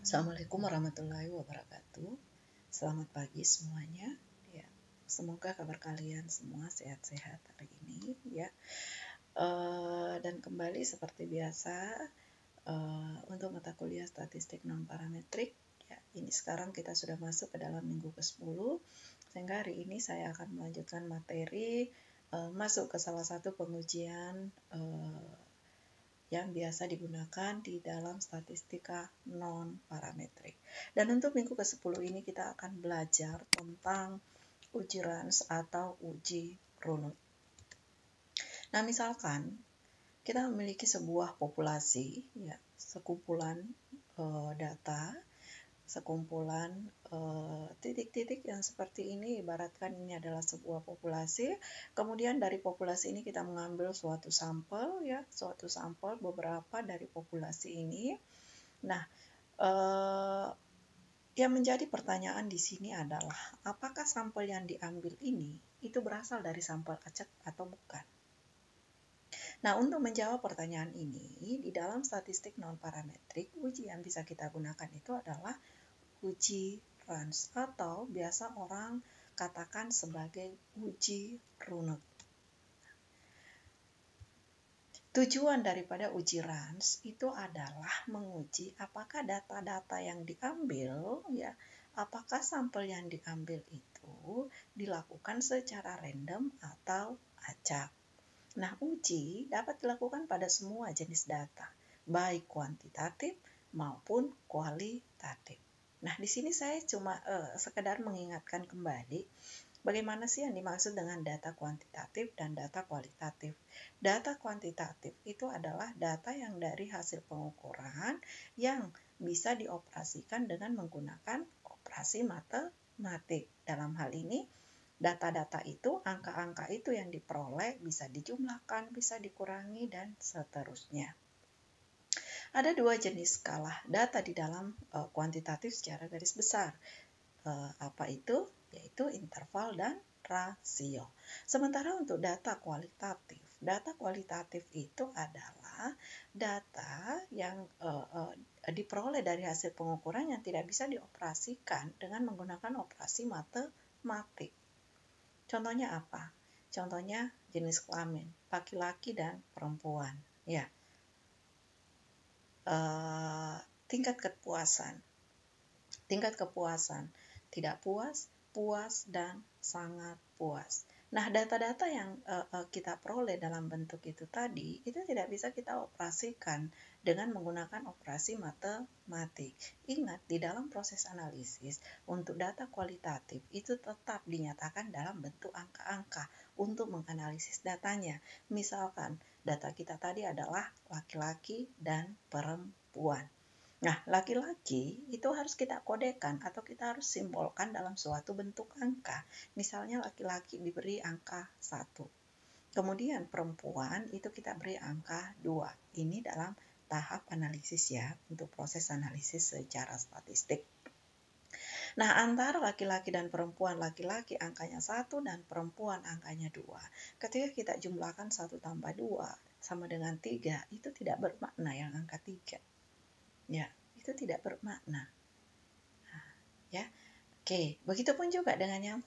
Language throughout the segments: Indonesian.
Assalamualaikum warahmatullahi wabarakatuh. Selamat pagi semuanya. Ya, semoga kabar kalian semua sehat-sehat hari ini. Ya, dan kembali seperti biasa untuk mata kuliah statistik non parametrik. Ya, ini sekarang kita sudah masuk ke dalam minggu ke-10. Sehingga hari ini saya akan melanjutkan materi masuk ke salah satu pengujian yang biasa digunakan di dalam statistika non-parametrik. Dan untuk minggu ke-10 ini kita akan belajar tentang uji Rans atau uji runut. Nah, misalkan kita memiliki sebuah populasi, ya, sekumpulan data, sekumpulan titik-titik yang seperti ini, ibaratkan ini adalah sebuah populasi. Kemudian dari populasi ini kita mengambil suatu sampel, ya, suatu sampel beberapa dari populasi ini. Nah, yang menjadi pertanyaan di sini adalah apakah sampel yang diambil ini itu berasal dari sampel acak atau bukan? Nah, untuk menjawab pertanyaan ini, di dalam statistik non-parametrik, uji yang bisa kita gunakan itu adalah uji Rans atau biasa orang katakan sebagai uji runut. Tujuan daripada uji Rans itu adalah menguji apakah data-data yang diambil, ya, apakah sampel yang diambil itu dilakukan secara random atau acak. Nah, uji dapat dilakukan pada semua jenis data, baik kuantitatif maupun kualitatif. Nah, di sini saya cuma sekedar mengingatkan kembali bagaimana sih yang dimaksud dengan data kuantitatif dan data kualitatif. Data kuantitatif itu adalah data yang dari hasil pengukuran yang bisa dioperasikan dengan menggunakan operasi matematik. Dalam hal ini, data-data itu, angka-angka itu yang diperoleh bisa dijumlahkan, bisa dikurangi, dan seterusnya. Ada dua jenis skala data di dalam kuantitatif secara garis besar. Apa itu? Yaitu interval dan rasio. Sementara untuk data kualitatif itu adalah data yang diperoleh dari hasil pengukuran yang tidak bisa dioperasikan dengan menggunakan operasi matematik. Contohnya apa? Contohnya jenis kelamin, laki-laki dan perempuan. Ya, tingkat kepuasan, tidak puas, puas, dan sangat puas. Nah, data-data yang kita peroleh dalam bentuk itu tadi, itu tidak bisa kita operasikan dengan menggunakan operasi matematik. Ingat, di dalam proses analisis, untuk data kualitatif, itu tetap dinyatakan dalam bentuk angka-angka untuk menganalisis datanya. Misalkan, data kita tadi adalah laki-laki dan perempuan. Nah, laki-laki itu harus kita kodekan atau kita harus simbolkan dalam suatu bentuk angka. Misalnya laki-laki diberi angka 1. Kemudian perempuan itu kita beri angka 2. Ini dalam tahap analisis, ya, untuk proses analisis secara statistik. Nah, antara laki-laki dan perempuan, laki-laki angkanya 1 dan perempuan angkanya 2. Ketika kita jumlahkan 1 tambah 2 sama dengan 3, itu tidak bermakna yang angka 3. Ya, itu tidak bermakna. Nah, ya. Oke, begitupun juga dengan yang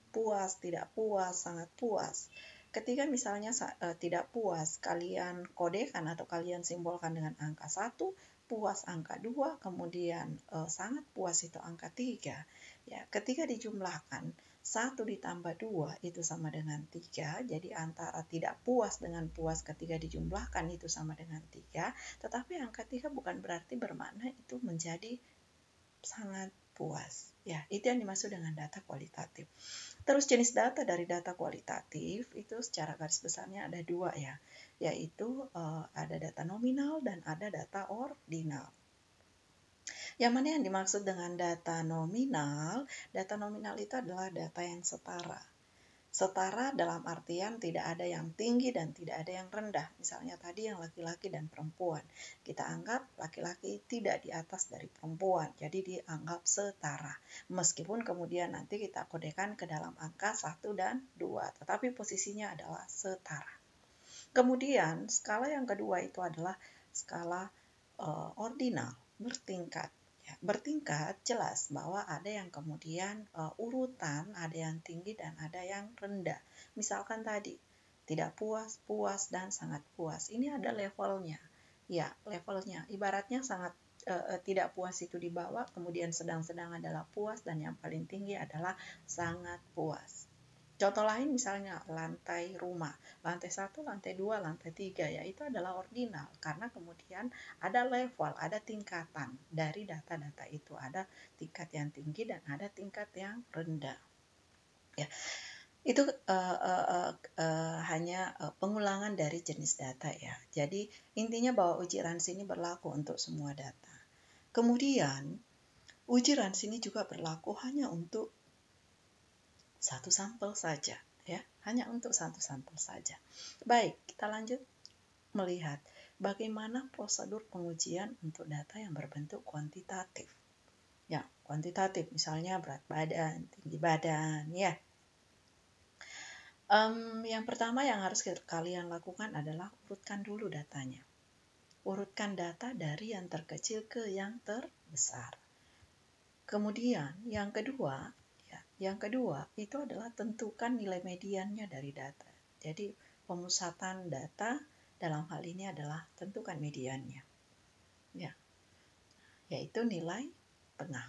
puas, tidak puas, sangat puas. Ketika misalnya tidak puas, kalian kodekan atau kalian simbolkan dengan angka 1, puas angka 2, kemudian sangat puas itu angka 3. Ya, ketika dijumlahkan 1 ditambah 2 itu sama dengan 3, jadi antara tidak puas dengan puas ketika dijumlahkan itu sama dengan 3, tetapi angka 3 bukan berarti bermakna itu menjadi sangat puas. Ya, itu yang dimaksud dengan data kualitatif. Terus jenis data dari data kualitatif itu secara garis besarnya ada 2, ya, yaitu ada data nominal dan ada data ordinal. Yang mana yang dimaksud dengan data nominal? Data nominal itu adalah data yang setara. Setara dalam artian tidak ada yang tinggi dan tidak ada yang rendah. Misalnya tadi yang laki-laki dan perempuan. Kita anggap laki-laki tidak di atas dari perempuan, jadi dianggap setara. Meskipun kemudian nanti kita kodekan ke dalam angka 1 dan 2, tetapi posisinya adalah setara. Kemudian skala yang kedua itu adalah skala ordinal, bertingkat. Ya, bertingkat jelas bahwa ada yang kemudian urutan, ada yang tinggi dan ada yang rendah. Misalkan tadi tidak puas, puas dan sangat puas. Ini ada levelnya. Ya, levelnya. Ibaratnya sangat tidak puas itu di bawah, kemudian sedang-sedang adalah puas dan yang paling tinggi adalah sangat puas. Contoh lain misalnya lantai rumah, lantai 1, lantai 2, lantai 3, ya itu adalah ordinal karena kemudian ada level, ada tingkatan dari data-data itu, ada tingkat yang tinggi dan ada tingkat yang rendah. Ya, itu hanya pengulangan dari jenis data ya. Jadi intinya bahwa uji Ransi ini berlaku untuk semua data. Kemudian uji Ransi ini juga berlaku hanya untuk satu sampel saja, ya, hanya untuk satu sampel saja. Baik, kita lanjut melihat bagaimana prosedur pengujian untuk data yang berbentuk kuantitatif. Ya, kuantitatif misalnya berat badan, tinggi badan, ya. Yang pertama yang harus kalian lakukan adalah urutkan dulu datanya. Urutkan data dari yang terkecil ke yang terbesar. Kemudian yang kedua itu adalah tentukan nilai mediannya dari data. Jadi pemusatan data dalam hal ini adalah tentukan mediannya. Ya, yaitu nilai tengah.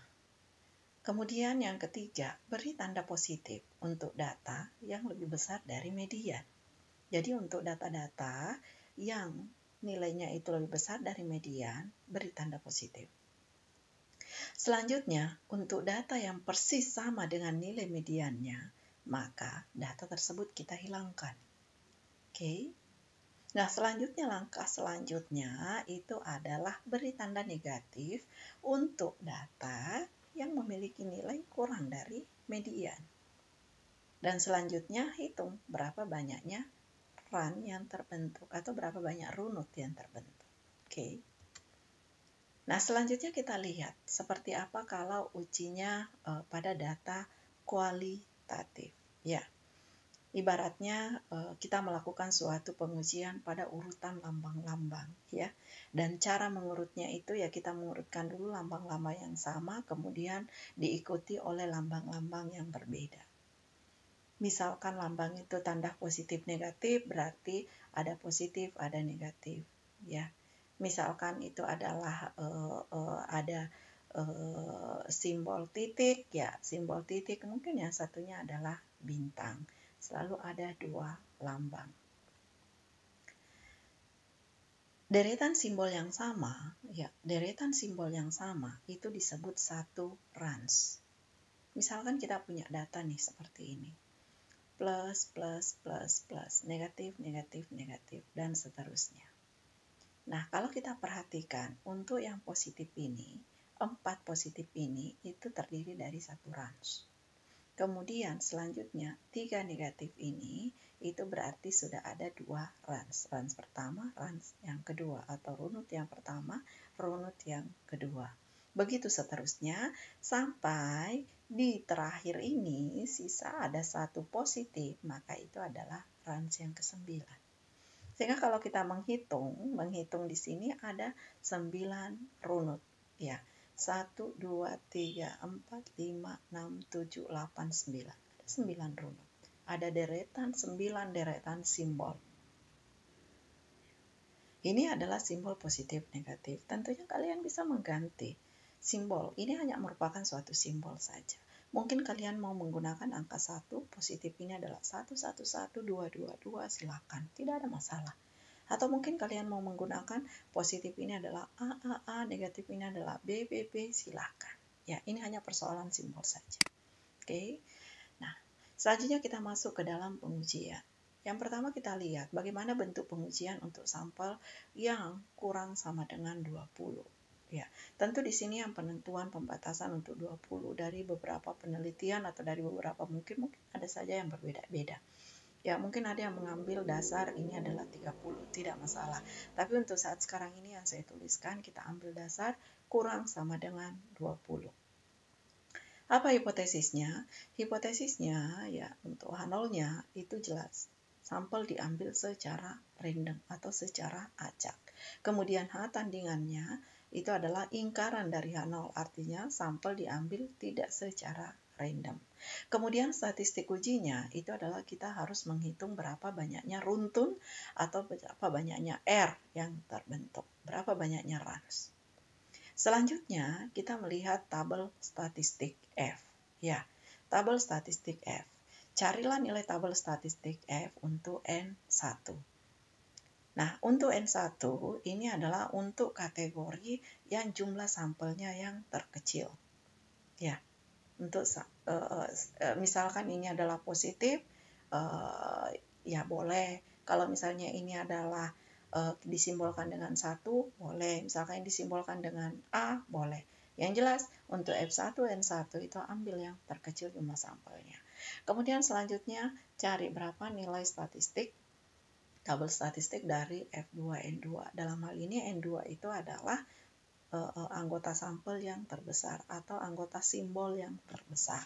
Kemudian yang ketiga, beri tanda positif untuk data yang lebih besar dari median. Jadi untuk data-data yang nilainya itu lebih besar dari median, beri tanda positif. Selanjutnya, untuk data yang persis sama dengan nilai mediannya, maka data tersebut kita hilangkan. Oke. Nah, selanjutnya langkah selanjutnya itu adalah beri tanda negatif untuk data yang memiliki nilai kurang dari median. Dan selanjutnya hitung berapa banyaknya run yang terbentuk atau berapa banyak runut yang terbentuk. Oke. Nah, selanjutnya kita lihat seperti apa kalau ujinya pada data kualitatif. Ya, ibaratnya kita melakukan suatu pengujian pada urutan lambang-lambang, ya. Dan cara mengurutnya itu ya kita mengurutkan dulu lambang-lambang yang sama, kemudian diikuti oleh lambang-lambang yang berbeda. Misalkan lambang itu tanda positif negatif, berarti ada positif, ada negatif, ya. Misalkan itu adalah ada simbol titik, ya simbol titik, mungkin yang satunya adalah bintang. Selalu ada dua lambang. Deretan simbol yang sama, ya deretan simbol yang sama itu disebut satu range. Misalkan kita punya data nih seperti ini. Plus, plus, plus, plus, negatif, negatif, negatif, dan seterusnya. Nah, kalau kita perhatikan, untuk yang positif ini, 4 positif ini, itu terdiri dari satu range. Kemudian selanjutnya, 3 negatif ini, itu berarti sudah ada 2 range. Range pertama, range yang kedua, atau runut yang pertama, runut yang kedua. Begitu seterusnya, sampai di terakhir ini, sisa ada 1 positif, maka itu adalah range yang ke-9. Sehingga kalau kita menghitung di sini ada 9 runut. Ya, 1, 2, 3, 4, 5, 6, 7, 8, 9. Ada 9 runut. Ada deretan 9 deretan simbol. Ini adalah simbol positif negatif. Tentunya kalian bisa mengganti simbol. Ini hanya merupakan suatu simbol saja. Mungkin kalian mau menggunakan angka 1, positif ini adalah 1, 1, 1, 2, 2, 2, silakan. Tidak ada masalah. Atau mungkin kalian mau menggunakan positif ini adalah A, A, A, negatif ini adalah B, B, B, silakan. Ya, ini hanya persoalan simbol saja. Oke. Nah, selanjutnya kita masuk ke dalam pengujian. Yang pertama kita lihat bagaimana bentuk pengujian untuk sampel yang kurang sama dengan 20. Ya, tentu di sini yang penentuan pembatasan untuk 20 dari beberapa penelitian atau dari beberapa mungkin ada saja yang berbeda-beda. Ya, mungkin ada yang mengambil dasar ini adalah 30, tidak masalah. Tapi untuk saat sekarang ini yang saya tuliskan, kita ambil dasar kurang sama dengan 20. Apa hipotesisnya? Hipotesisnya ya untuk H0-nya itu jelas. Sampel diambil secara random atau secara acak. Kemudian H tandingannya itu adalah ingkaran dari H0, artinya sampel diambil tidak secara random. Kemudian statistik ujinya itu adalah kita harus menghitung berapa banyaknya runtun atau berapa banyaknya R yang terbentuk, berapa banyaknya runs. Selanjutnya kita melihat tabel statistik F. Ya, tabel statistik F. Carilah nilai tabel statistik F untuk N1. Nah, untuk N1 ini adalah untuk kategori yang jumlah sampelnya yang terkecil. Ya, untuk misalkan ini adalah positif, ya boleh. Kalau misalnya ini adalah disimbolkan dengan 1, boleh. Misalkan disimbolkan dengan A, boleh. Yang jelas, untuk F1, N1 itu ambil yang terkecil jumlah sampelnya. Kemudian selanjutnya, cari berapa nilai statistik, tabel statistik dari F2, N2. Dalam hal ini, N2 itu adalah anggota sampel yang terbesar atau anggota simbol yang terbesar.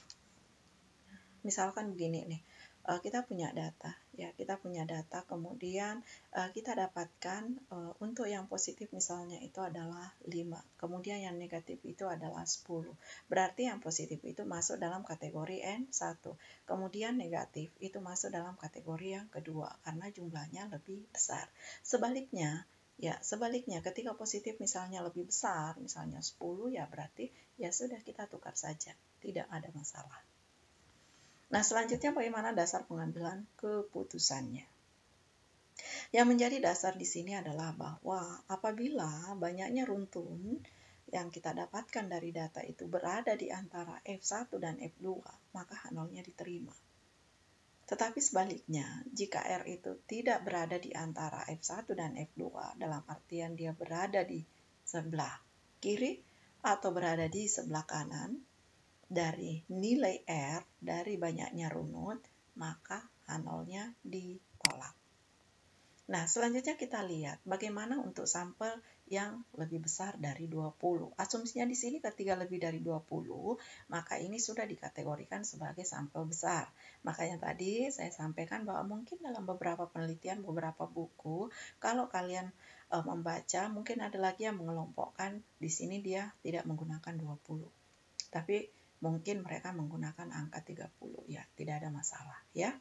Misalkan begini nih, kita punya data, ya kita punya data, kemudian kita dapatkan untuk yang positif misalnya itu adalah 5, kemudian yang negatif itu adalah 10. Berarti yang positif itu masuk dalam kategori N1, kemudian negatif itu masuk dalam kategori yang kedua karena jumlahnya lebih besar. Sebaliknya, ketika positif misalnya lebih besar, misalnya 10, ya berarti ya sudah kita tukar saja, tidak ada masalah. Nah, selanjutnya bagaimana dasar pengambilan keputusannya? Yang menjadi dasar di sini adalah bahwa apabila banyaknya runtun yang kita dapatkan dari data itu berada di antara F1 dan F2, maka H0-nya diterima. Tetapi sebaliknya, jika R itu tidak berada di antara F1 dan F2, dalam artian dia berada di sebelah kiri atau berada di sebelah kanan, dari nilai R, dari banyaknya runut, maka H0-nya ditolak. Nah, selanjutnya kita lihat bagaimana untuk sampel yang lebih besar dari 20. Asumsinya di sini ketika lebih dari 20, maka ini sudah dikategorikan sebagai sampel besar. Makanya tadi saya sampaikan bahwa mungkin dalam beberapa penelitian, beberapa buku, kalau kalian membaca, mungkin ada lagi yang mengelompokkan, di sini dia tidak menggunakan 20. Tapi mungkin mereka menggunakan angka 30, ya tidak ada masalah ya.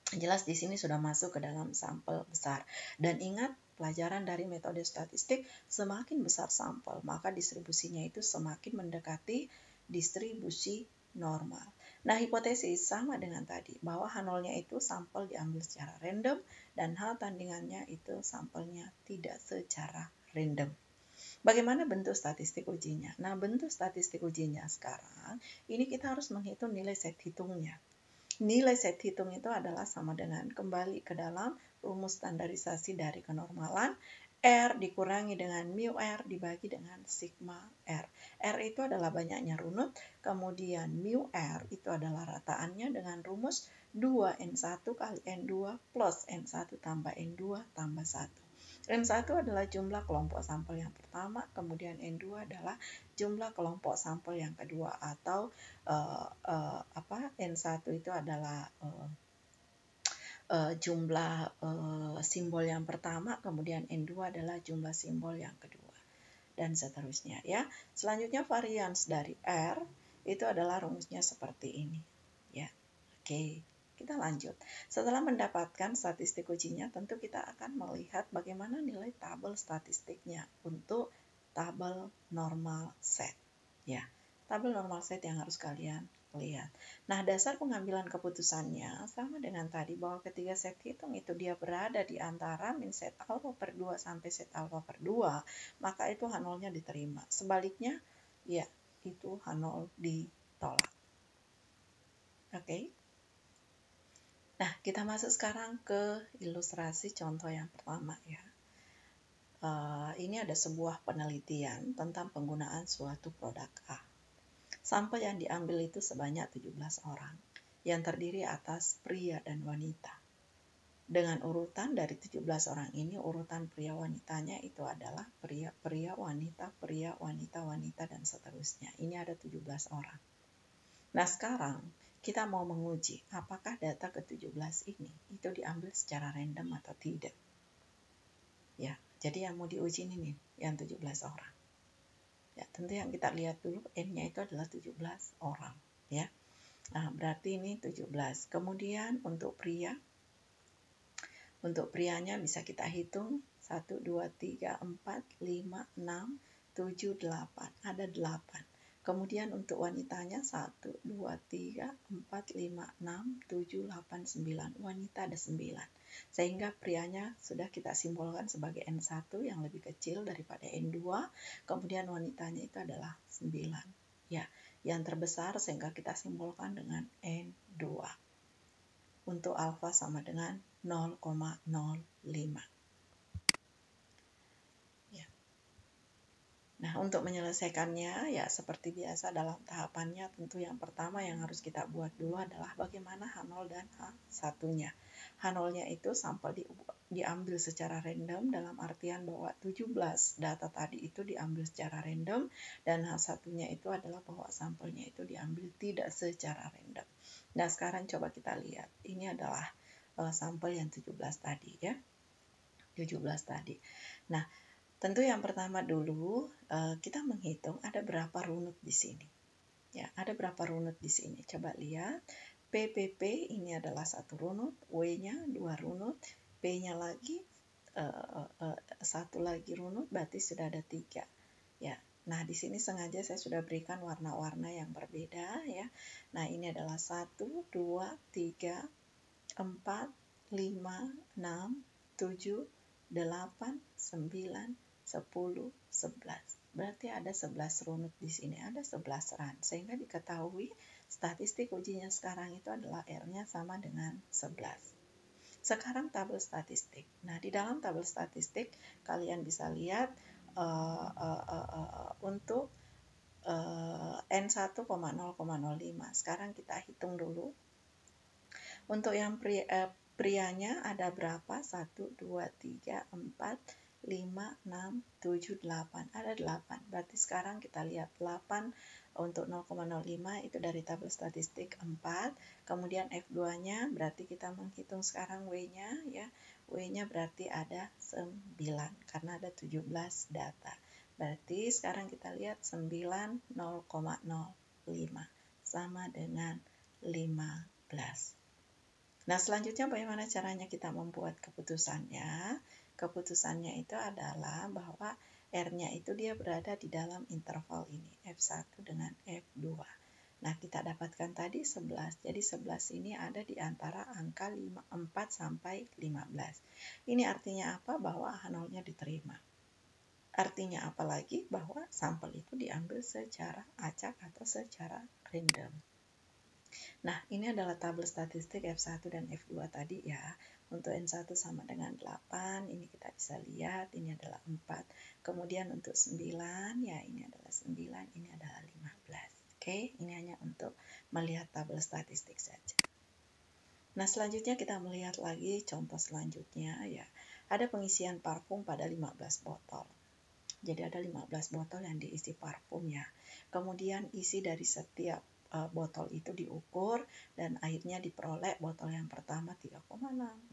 Jelas di sini sudah masuk ke dalam sampel besar. Dan ingat, pelajaran dari metode statistik, semakin besar sampel, maka distribusinya itu semakin mendekati distribusi normal. Nah, hipotesis sama dengan tadi, bahwa H0-nya itu sampel diambil secara random, dan hal tandingannya itu sampelnya tidak secara random. Bagaimana bentuk statistik ujinya? Nah, bentuk statistik ujinya sekarang, ini kita harus menghitung nilai set hitungnya. Nilai set hitung itu adalah sama dengan kembali ke dalam rumus standarisasi dari kenormalan, R dikurangi dengan mu R dibagi dengan sigma R. R itu adalah banyaknya runut, kemudian mu R itu adalah rataannya dengan rumus 2N1 kali N2 plus N1 tambah N2 tambah 1. N1 adalah jumlah kelompok sampel yang pertama, kemudian N2 adalah jumlah kelompok sampel yang kedua, atau N1 itu adalah jumlah simbol yang pertama, kemudian N2 adalah jumlah simbol yang kedua, dan seterusnya ya. Selanjutnya varians dari R itu adalah rumusnya seperti ini ya. Oke. Kita lanjut. Setelah mendapatkan statistik ujinya, tentu kita akan melihat bagaimana nilai tabel statistiknya untuk tabel normal set. Ya, tabel normal set yang harus kalian lihat. Nah, dasar pengambilan keputusannya sama dengan tadi, bahwa ketika set hitung itu dia berada di antara min set alfa per 2 sampai set alfa per 2, maka itu H0-nya diterima. Sebaliknya, ya, itu H0 ditolak. Oke. Nah, kita masuk sekarang ke ilustrasi contoh yang pertama ya. Ini ada sebuah penelitian tentang penggunaan suatu produk A. Sampel yang diambil itu sebanyak 17 orang, yang terdiri atas pria dan wanita. Dengan urutan dari 17 orang ini, urutan pria wanitanya itu adalah pria, wanita, dan seterusnya. Ini ada 17 orang. Nah, sekarang kita mau menguji apakah data ke-17 ini itu diambil secara random atau tidak. Ya, jadi yang mau diuji ini nih, yang 17 orang. tentu yang kita lihat dulu N-nya itu adalah 17 orang ya. Nah, berarti ini 17. Kemudian untuk prianya bisa kita hitung 1, 2, 3, 4, 5, 6, 7, 8. Ada 8. Kemudian untuk wanitanya 1, 2, 3, 4, 5, 6, 7, 8, 9. Wanita ada 9. Sehingga prianya sudah kita simbolkan sebagai N1 yang lebih kecil daripada N2. Kemudian wanitanya itu adalah 9. Ya, yang terbesar sehingga kita simbolkan dengan N2. Untuk alfa sama dengan 0,05. Ya. Nah, untuk menyelesaikannya, ya seperti biasa dalam tahapannya, tentu yang pertama yang harus kita buat dulu adalah bagaimana H0 dan H1-nya. H0-nya itu sampel diambil secara random, dalam artian bahwa 17 data tadi itu diambil secara random, dan H1-nya itu adalah bahwa sampelnya itu diambil tidak secara random. Nah, sekarang coba kita lihat. Ini adalah sampel yang 17 tadi ya. 17 tadi. Nah, tentu yang pertama dulu kita menghitung ada berapa runut di sini. Ya, ada berapa runut di sini. Coba lihat. PPP ini adalah 1 runut, W-nya 2 runut, P-nya lagi 1 lagi runut, berarti sudah ada 3. Ya. Nah, di sini sengaja saya sudah berikan warna-warna yang berbeda ya. Nah, ini adalah 1, 2, 3, 4, 5, 6, 7, 8, 9, 10, 11. Berarti ada 11 runut di sini, ada 11 run. Sehingga diketahui statistik ujinya sekarang itu adalah R-nya sama dengan 11. Sekarang tabel statistik. Nah, di dalam tabel statistik kalian bisa lihat untuk N1, 0,05. Sekarang kita hitung dulu. Untuk yang prianya ada berapa? 1, 2, 3, 4, 5, 6, 7, 8. Ada 8. Berarti sekarang kita lihat 8 untuk 0,05 itu dari tabel statistik 4. Kemudian F2-nya berarti kita menghitung sekarang W-nya ya. W-nya berarti ada 9 karena ada 17 data. Berarti sekarang kita lihat 9 0,05 sama dengan 15. Nah, selanjutnya bagaimana caranya kita membuat keputusannya? Keputusannya itu adalah bahwa R-nya itu dia berada di dalam interval ini, F1 dengan F2. Nah, kita dapatkan tadi 11. Jadi 11 ini ada di antara angka 4 sampai 15. Ini artinya apa? Bahwa H0-nya diterima. Artinya apa lagi? Bahwa sampel itu diambil secara acak atau secara random. Nah, ini adalah tabel statistik F1 dan F2 tadi ya. Untuk N1 sama dengan 8, ini kita bisa lihat, ini adalah 4. Kemudian untuk 9, ya ini adalah 9, ini adalah 15. Oke, ini hanya untuk melihat tabel statistik saja. Nah, selanjutnya kita melihat lagi contoh selanjutnya ya. Ada pengisian parfum pada 15 botol. Jadi ada 15 botol yang diisi parfum ya. Kemudian isi dari setiap botol itu diukur dan akhirnya diperoleh botol yang pertama 3,6,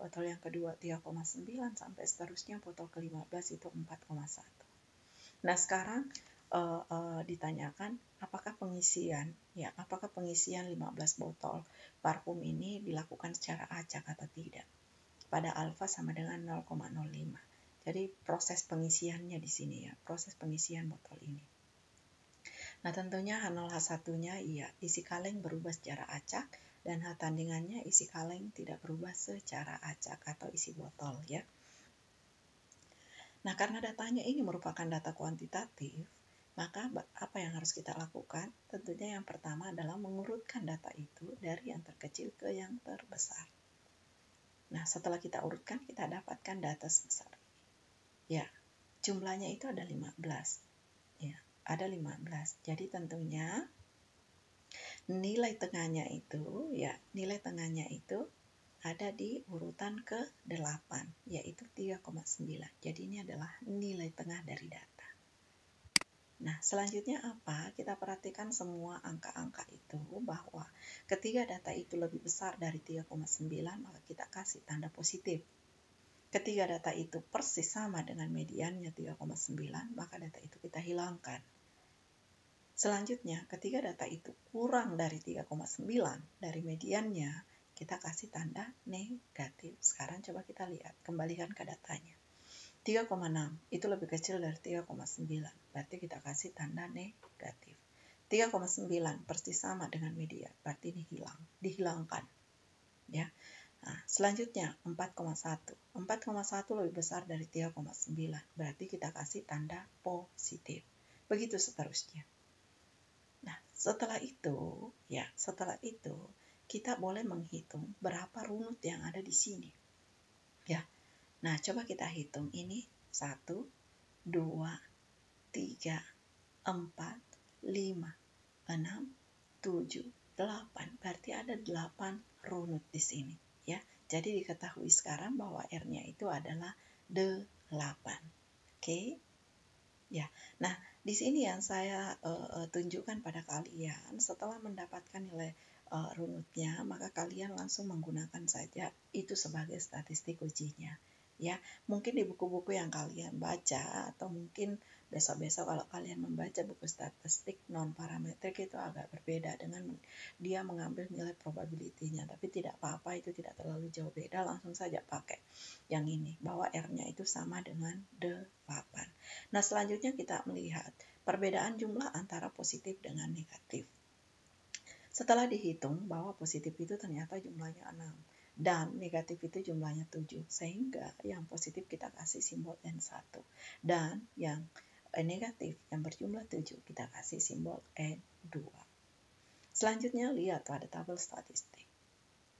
botol yang kedua 3,9 sampai seterusnya botol ke-15 itu 4,1. Nah, sekarang ditanyakan apakah pengisian 15 botol parfum ini dilakukan secara acak atau tidak. Pada alfa sama dengan 0,05. Jadi proses pengisiannya di sini ya, proses pengisian botol ini. Nah, tentunya H0 H1-nya iya, isi kaleng berubah secara acak dan H tandingannya isi kaleng tidak berubah secara acak atau isi botol ya. Nah, karena datanya ini merupakan data kuantitatif, maka apa yang harus kita lakukan? Tentunya yang pertama adalah mengurutkan data itu dari yang terkecil ke yang terbesar. Nah, setelah kita urutkan, kita dapatkan data sebesar ini. Ya, jumlahnya itu ada 15. Ya, ada 15. Jadi tentunya nilai tengahnya itu ada di urutan ke-8, yaitu 3,9. Jadi ini adalah nilai tengah dari data. Nah, selanjutnya apa? Kita perhatikan semua angka-angka itu bahwa ketika data itu lebih besar dari 3,9, maka kita kasih tanda positif. Ketika data itu persis sama dengan mediannya 3,9, maka data itu kita hilangkan. Selanjutnya, ketika data itu kurang dari 3,9 dari mediannya, kita kasih tanda negatif. Sekarang coba kita lihat, kembalikan ke datanya. 3,6 itu lebih kecil dari 3,9, berarti kita kasih tanda negatif. 3,9 persis sama dengan median, berarti ini dihilangkan. Ya. Nah, selanjutnya 4,1. 4,1 lebih besar dari 3,9, berarti kita kasih tanda positif. Begitu seterusnya. Nah, setelah itu kita boleh menghitung berapa runut yang ada di sini. Ya. Nah, coba kita hitung ini 1, 2, 3, 4, 5, 6, 7, 8. Berarti ada 8 runut di sini. Ya, jadi diketahui sekarang bahwa R-nya itu adalah 8. Oke? Ya, nah di sini yang saya tunjukkan pada kalian, setelah mendapatkan nilai runutnya, maka kalian langsung menggunakan saja itu sebagai statistik ujinya. Ya, mungkin di buku-buku yang kalian baca, atau mungkin besok-besok kalau kalian membaca buku statistik non-parametrik, itu agak berbeda dengan dia mengambil nilai probability-nya. Tapi tidak apa-apa, itu tidak terlalu jauh beda, langsung saja pakai yang ini, bahwa R-nya itu sama dengan 8. Nah, selanjutnya kita melihat perbedaan jumlah antara positif dengan negatif. Setelah dihitung bahwa positif itu ternyata jumlahnya 6 dan negatif itu jumlahnya 7, sehingga yang positif kita kasih simbol N1 dan yang negatif yang berjumlah 7 kita kasih simbol N2. Selanjutnya lihat pada tabel statistik.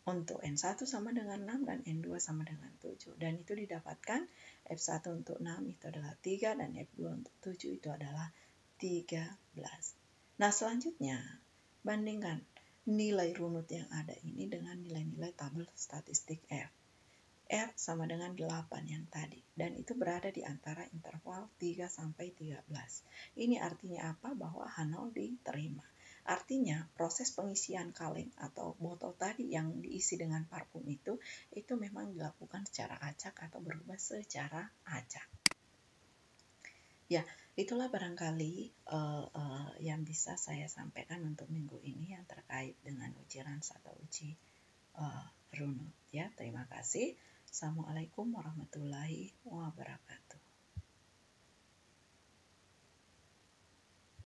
Untuk N1 sama dengan 6 dan N2 sama dengan 7. Dan itu didapatkan F1 untuk 6 itu adalah 3 dan F2 untuk 7 itu adalah 13. Nah, selanjutnya bandingkan nilai runut yang ada ini dengan nilai-nilai tabel statistik F. R sama dengan 8 yang tadi, dan itu berada di antara interval 3 sampai 13. Ini artinya apa? Bahwa H0 diterima. Artinya proses pengisian kaleng atau botol tadi yang diisi dengan parfum itu memang dilakukan secara acak atau berubah secara acak. Ya, itulah barangkali yang bisa saya sampaikan untuk minggu ini yang terkait dengan uji RANS atau uji runut. Ya, terima kasih. Assalamualaikum warahmatullahi wabarakatuh.